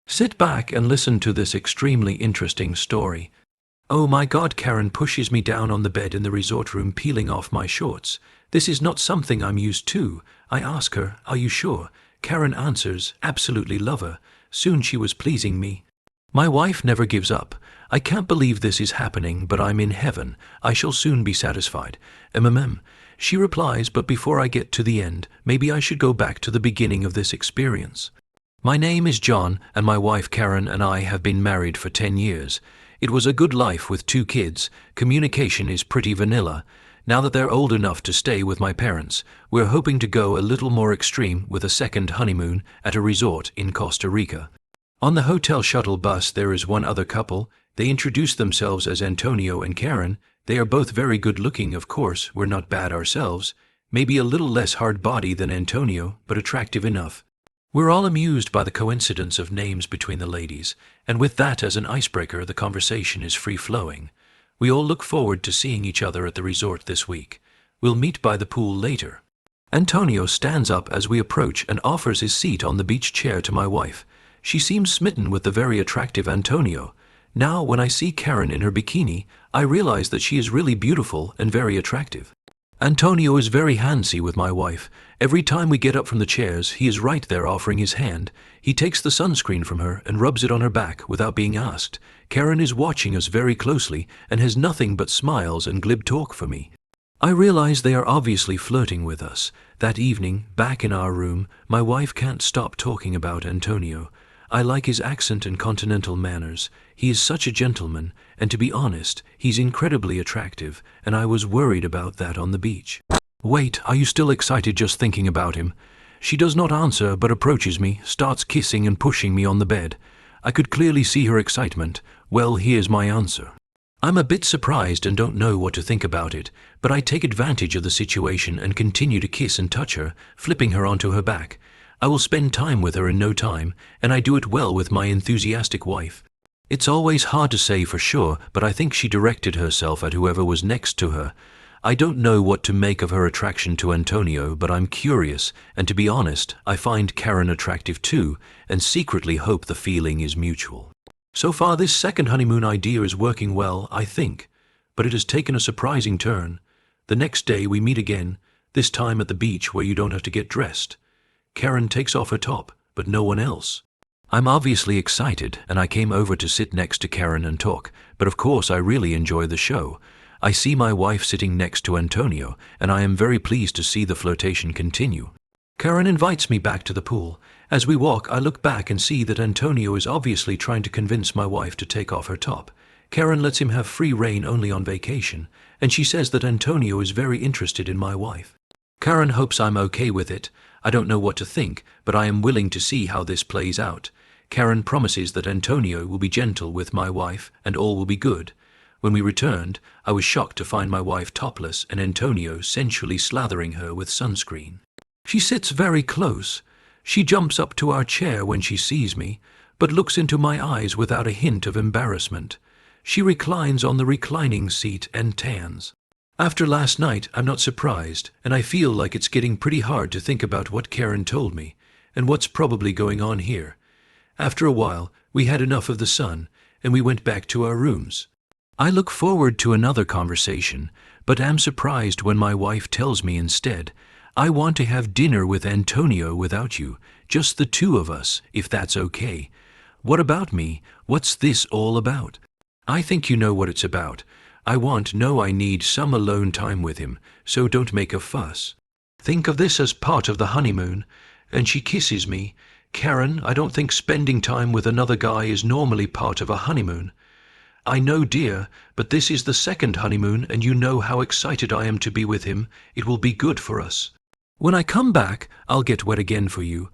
Sit back and listen to this extremely interesting story. Oh my God, Karen pushes me down on the bed in the resort room, peeling off my shorts. This is not something I'm used to. I ask her, "Are you sure?" Karen answers, "Absolutely, love her." Soon she was pleasing me. My wife never gives up. I can't believe this is happening, but I'm in heaven. I shall soon be satisfied. She replies, but before I get to the end, maybe I should go back to the beginning of this experience. My name is John, and my wife Karen and I have been married for 10 years. It was a good life with 2 kids. Communication is pretty vanilla. Now that they're old enough to stay with my parents, we're hoping to go a little more extreme with a second honeymoon at a resort in Costa Rica. On the hotel shuttle bus there is one other couple. They introduce themselves as Antonio and Karen. They are both very good looking, of course, we're not bad ourselves. Maybe a little less hard body than Antonio, but attractive enough. We're all amused by the coincidence of names between the ladies, and with that as an icebreaker the conversation is free-flowing. We all look forward to seeing each other at the resort this week. We'll meet by the pool later. Antonio stands up as we approach and offers his seat on the beach chair to my wife. She seems smitten with the very attractive Antonio. Now, when I see Karen in her bikini, I realize that she is really beautiful and very attractive. Antonio is very handsy with my wife. Every time we get up from the chairs, he is right there offering his hand. He takes the sunscreen from her and rubs it on her back without being asked. Karen is watching us very closely and has nothing but smiles and glib talk for me. I realize they are obviously flirting with us. That evening, back in our room, my wife can't stop talking about Antonio. I like his accent and continental manners. He is such a gentleman, and to be honest, he's incredibly attractive, and I was worried about that on the beach. Wait, are you still excited just thinking about him? She does not answer, but approaches me, starts kissing and pushing me on the bed. I could clearly see her excitement. Well, here's my answer. I'm a bit surprised and don't know what to think about it, but I take advantage of the situation and continue to kiss and touch her, flipping her onto her back. I will spend time with her in no time, and I do it well with my enthusiastic wife. It's always hard to say for sure, but I think she directed herself at whoever was next to her. I don't know what to make of her attraction to Antonio, but I'm curious, and to be honest, I find Karen attractive too, and secretly hope the feeling is mutual. So far this second honeymoon idea is working well, I think, but it has taken a surprising turn. The next day we meet again, this time at the beach where you don't have to get dressed. Karen takes off her top, but no one else. I'm obviously excited, and I came over to sit next to Karen and talk, but of course I really enjoy the show. I see my wife sitting next to Antonio, and I am very pleased to see the flirtation continue. Karen invites me back to the pool. As we walk, I look back and see that Antonio is obviously trying to convince my wife to take off her top. Karen lets him have free rein only on vacation, and she says that Antonio is very interested in my wife. Karen hopes I'm okay with it. I don't know what to think, but I am willing to see how this plays out. Karen promises that Antonio will be gentle with my wife and all will be good. When we returned, I was shocked to find my wife topless and Antonio sensually slathering her with sunscreen. She sits very close. She jumps up to our chair when she sees me, but looks into my eyes without a hint of embarrassment. She reclines on the reclining seat and tans. After last night, I'm not surprised, and I feel like it's getting pretty hard to think about what Karen told me, and what's probably going on here. After a while, we had enough of the sun, and we went back to our rooms. I look forward to another conversation, but am surprised when my wife tells me instead, "I want to have dinner with Antonio without you, just the 2 of us, if that's okay." What about me? What's this all about? I think you know what it's about. I need some alone time with him, so don't make a fuss. Think of this as part of the honeymoon, and she kisses me. Karen, I don't think spending time with another guy is normally part of a honeymoon. I know, dear, but this is the second honeymoon, and you know how excited I am to be with him. It will be good for us. When I come back, I'll get wet again for you.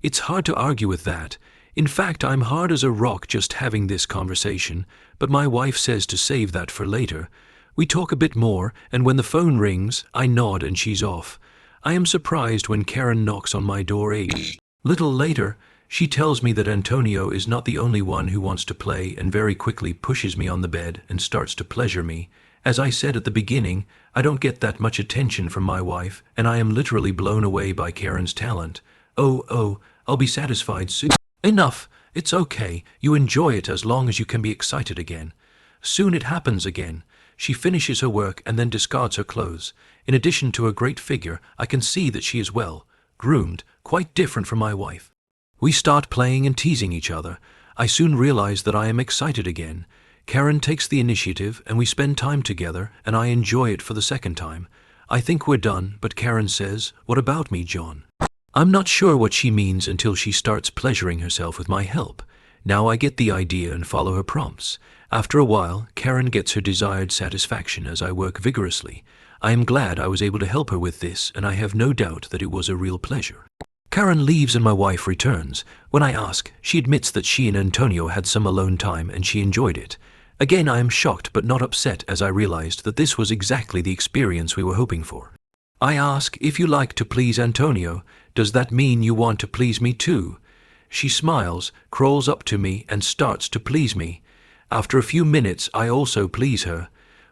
It's hard to argue with that. In fact, I'm hard as a rock just having this conversation, but my wife says to save that for later. We talk a bit more, and when the phone rings, I nod and she's off. I am surprised when Karen knocks on my door a little later. She tells me that Antonio is not the only one who wants to play and very quickly pushes me on the bed and starts to pleasure me. As I said at the beginning, I don't get that much attention from my wife, and I am literally blown away by Karen's talent. Oh, I'll be satisfied soon. Enough. It's okay, you enjoy it as long as you can be excited again. Soon it happens again. She finishes her work and then discards her clothes. In addition to her great figure, I can see that she is well groomed, quite different from my wife. We start playing and teasing each other. I soon realize that I am excited again. Karen takes the initiative and we spend time together, and I enjoy it for the second time. I think we're done, but Karen says, "What about me, John?" I'm not sure what she means until she starts pleasuring herself with my help. Now I get the idea and follow her prompts. After a while, Karen gets her desired satisfaction as I work vigorously. I am glad I was able to help her with this, and I have no doubt that it was a real pleasure. Karen leaves and my wife returns. When I ask, she admits that she and Antonio had some alone time and she enjoyed it. Again, I am shocked but not upset as I realized that this was exactly the experience we were hoping for. I ask, "If you like to please Antonio, does that mean you want to please me too?" She smiles, crawls up to me, and starts to please me. After a few minutes, I also please her.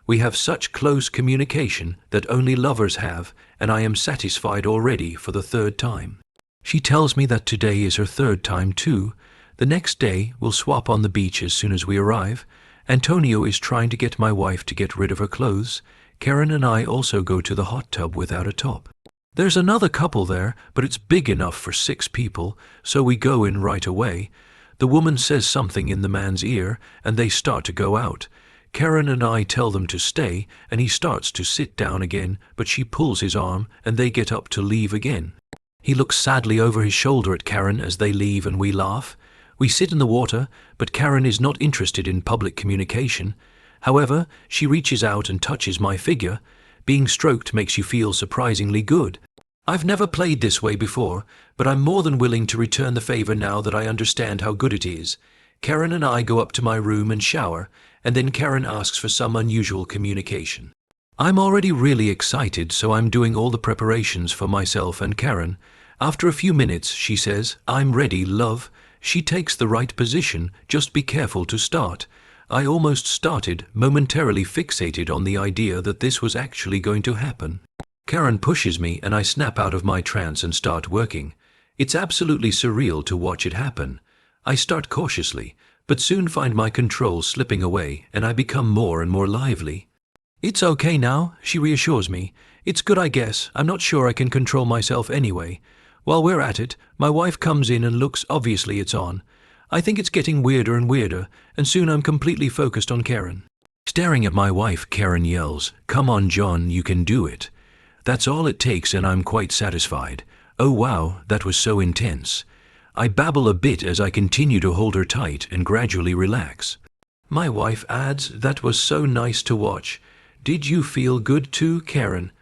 We have such close communication that only lovers have, and I am satisfied already for the third time. She tells me that today is her third time too. The next day, we'll swap on the beach as soon as we arrive. Antonio is trying to get my wife to get rid of her clothes. Karen and I also go to the hot tub without a top. There's another couple there, but it's big enough for 6 people, so we go in right away. The woman says something in the man's ear, and they start to go out. Karen and I tell them to stay, and he starts to sit down again, but she pulls his arm, and they get up to leave again. He looks sadly over his shoulder at Karen as they leave, and we laugh. We sit in the water, but Karen is not interested in public communication. However, she reaches out and touches my figure. Being stroked makes you feel surprisingly good. I've never played this way before, but I'm more than willing to return the favor now that I understand how good it is. Karen and I go up to my room and shower, and then Karen asks for some unusual communication. I'm already really excited, so I'm doing all the preparations for myself and Karen. After a few minutes, she says, "I'm ready, love." She takes the right position, just be careful to start. I almost started, momentarily fixated on the idea that this was actually going to happen. Karen pushes me and I snap out of my trance and start working. It's absolutely surreal to watch it happen. I start cautiously, but soon find my control slipping away and I become more and more lively. "It's okay now," she reassures me. "It's good, I guess. I'm not sure I can control myself anyway." While we're at it, my wife comes in and looks. Obviously it's on. I think it's getting weirder and weirder, and soon I'm completely focused on Karen. Staring at my wife, Karen yells, "Come on, John, you can do it." That's all it takes and I'm quite satisfied. Oh wow, that was so intense. I babble a bit as I continue to hold her tight and gradually relax. My wife adds, "That was so nice to watch. Did you feel good too, Karen?"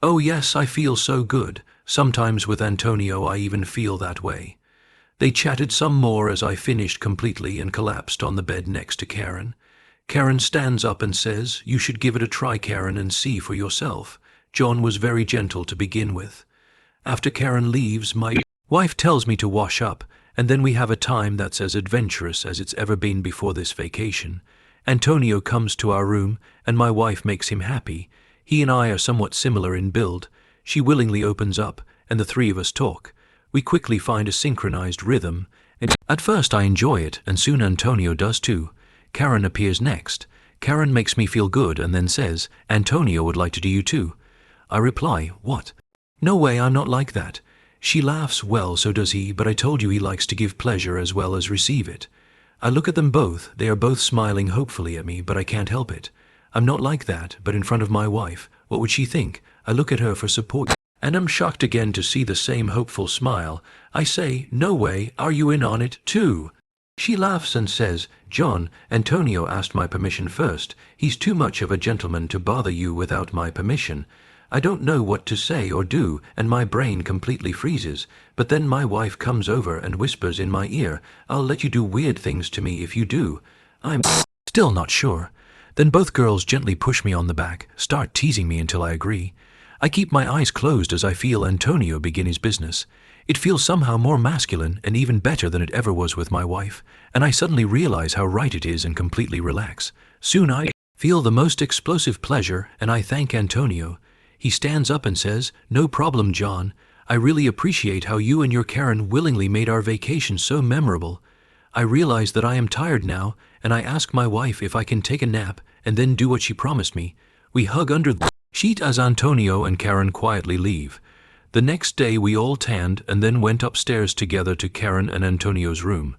"Oh yes, I feel so good. Sometimes with Antonio I even feel that way." They chatted some more as I finished completely and collapsed on the bed next to Karen. Karen stands up and says, "You should give it a try, Karen, and see for yourself." John was very gentle to begin with. After Karen leaves, my wife tells me to wash up, and then we have a time that's as adventurous as it's ever been before this vacation. Antonio comes to our room, and my wife makes him happy. He and I are somewhat similar in build. She willingly opens up, and the 3 of us talk. We quickly find a synchronized rhythm. At first I enjoy it, and soon Antonio does too. Karen appears next. Karen makes me feel good and then says, "Antonio would like to do you too." I reply, "What? No way, I'm not like that." She laughs, "Well, so does he, but I told you he likes to give pleasure as well as receive it." I look at them both. They are both smiling hopefully at me, but I can't help it. I'm not like that, but in front of my wife, what would she think? I look at her for support, and I'm shocked again to see the same hopeful smile. I say, "No way, are you in on it too?" She laughs and says, "John, Antonio asked my permission first. He's too much of a gentleman to bother you without my permission." I don't know what to say or do, and my brain completely freezes. But then my wife comes over and whispers in my ear, "I'll let you do weird things to me if you do." I'm still not sure. Then both girls gently push me on the back, start teasing me until I agree. I keep my eyes closed as I feel Antonio begin his business. It feels somehow more masculine and even better than it ever was with my wife, and I suddenly realize how right it is and completely relax. Soon I feel the most explosive pleasure, and I thank Antonio. He stands up and says, "No problem, John. I really appreciate how you and your Karen willingly made our vacation so memorable." I realize that I am tired now, and I ask my wife if I can take a nap and then do what she promised me. We hug under the sheet as Antonio and Karen quietly leave. The next day we all tanned and then went upstairs together to Karen and Antonio's room.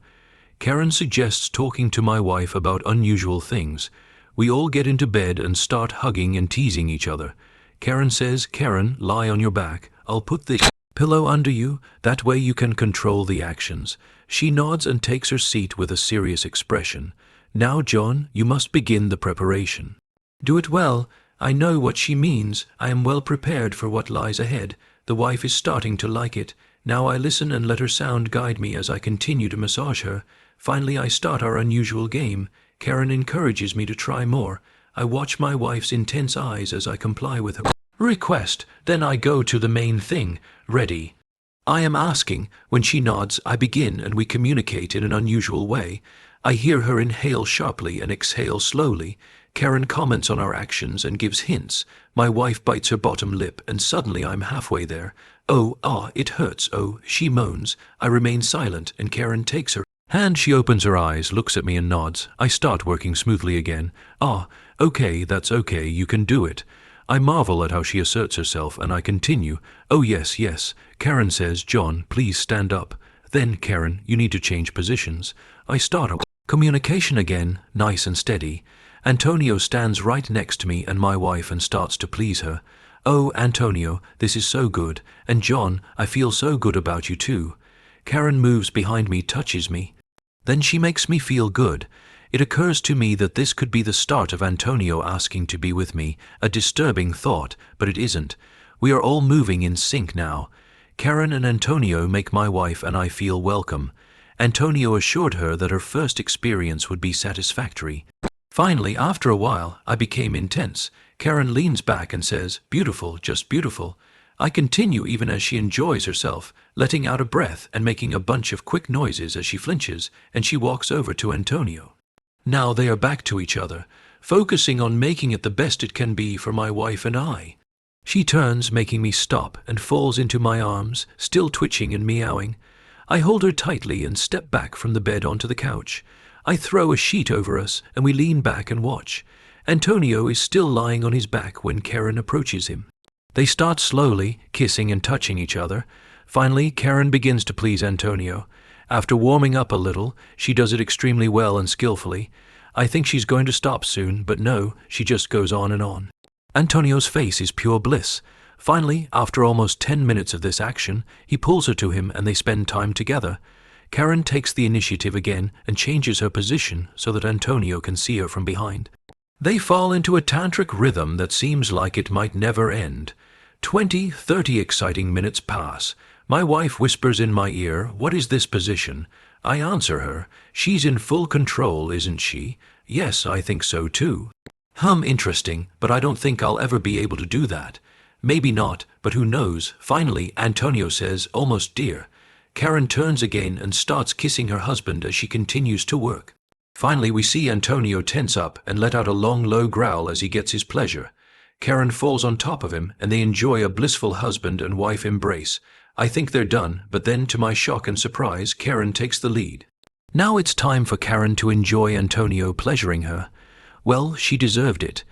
Karen suggests talking to my wife about unusual things. We all get into bed and start hugging and teasing each other. Karen says, "Karen, lie on your back. I'll put this pillow under you, that way you can control the actions." She nods and takes her seat with a serious expression. "Now, John, you must begin the preparation. Do it well. I know what she means. I am well prepared for what lies ahead." The wife is starting to like it. Now I listen and let her sound guide me as I continue to massage her. Finally, I start our unusual game. Karen encourages me to try more. I watch my wife's intense eyes as I comply with her request. Then I go to the main thing. Ready? I am asking. When she nods, I begin and we communicate in an unusual way. I hear her inhale sharply and exhale slowly. Karen comments on our actions and gives hints. My wife bites her bottom lip and suddenly I'm halfway there. "Oh, it hurts, oh," she moans. I remain silent and Karen takes her hand. She opens her eyes, looks at me and nods. I start working smoothly again. Okay, that's okay, you can do it." I marvel at how she asserts herself and I continue. "Oh yes, yes." Karen says, "John, please stand up." Then, "Karen, you need to change positions." I start a communication again, nice and steady. Antonio stands right next to me and my wife and starts to please her. "Oh, Antonio, this is so good. And John, I feel so good about you too." Karen moves behind me, touches me. Then she makes me feel good. It occurs to me that this could be the start of Antonio asking to be with me, a disturbing thought, but it isn't. We are all moving in sync now. Karen and Antonio make my wife and I feel welcome. Antonio assured her that her first experience would be satisfactory. Finally, after a while, I became intense. Karen leans back and says, "Beautiful, just beautiful." I continue even as she enjoys herself, letting out a breath and making a bunch of quick noises as she flinches, and she walks over to Antonio. Now they are back to each other, focusing on making it the best it can be for my wife and I. She turns, making me stop, and falls into my arms, still twitching and meowing. I hold her tightly and step back from the bed onto the couch. I throw a sheet over us, and we lean back and watch. Antonio is still lying on his back when Karen approaches him. They start slowly, kissing and touching each other. Finally, Karen begins to please Antonio. After warming up a little, she does it extremely well and skillfully. I think she's going to stop soon, but no, she just goes on and on. Antonio's face is pure bliss. Finally, after almost 10 minutes of this action, he pulls her to him and they spend time together. Karen takes the initiative again and changes her position so that Antonio can see her from behind. They fall into a tantric rhythm that seems like it might never end. 20-30 exciting minutes pass. My wife whispers in my ear, "What is this position?" I answer her, "She's in full control, isn't she?" "Yes, I think so too." Interesting, but I don't think I'll ever be able to do that." "Maybe not, but who knows?" Finally, Antonio says, "Almost dear." Karen turns again and starts kissing her husband as she continues to work. Finally, we see Antonio tense up and let out a long, low growl as he gets his pleasure. Karen falls on top of him and they enjoy a blissful husband and wife embrace. I think they're done, but then to my shock and surprise, Karen takes the lead. Now it's time for Karen to enjoy Antonio pleasuring her. Well, she deserved it.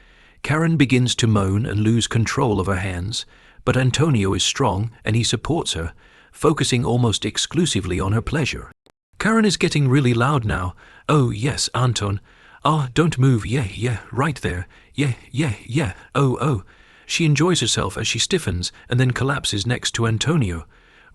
Karen begins to moan and lose control of her hands, but Antonio is strong and he supports her, focusing almost exclusively on her pleasure. Karen is getting really loud now. "Oh, yes, Anton. Don't move. Yeah, right there. Yeah. Oh. She enjoys herself as she stiffens and then collapses next to Antonio.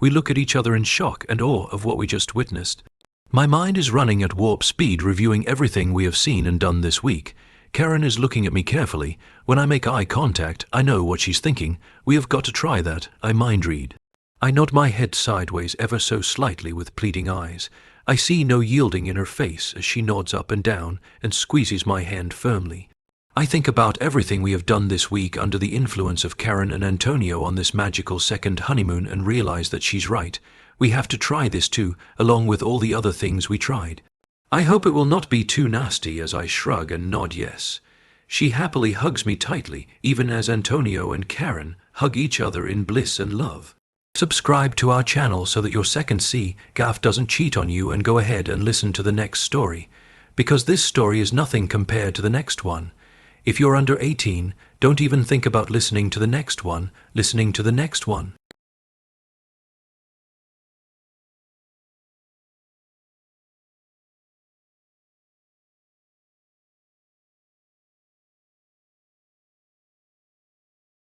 We look at each other in shock and awe of what we just witnessed. My mind is running at warp speed, reviewing everything we have seen and done this week. Karen is looking at me carefully. When I make eye contact, I know what she's thinking. "We have got to try that," I mind read. I nod my head sideways ever so slightly with pleading eyes. I see no yielding in her face as she nods up and down and squeezes my hand firmly. I think about everything we have done this week under the influence of Karen and Antonio on this magical second honeymoon and realize that she's right. We have to try this too, along with all the other things we tried. I hope it will not be too nasty as I shrug and nod yes. She happily hugs me tightly, even as Antonio and Karen hug each other in bliss and love. Subscribe to our channel so that your second C gaff doesn't cheat on you, and go ahead and listen to the next story, because this story is nothing compared to the next one. If you're under 18, don't even think about listening to the next one.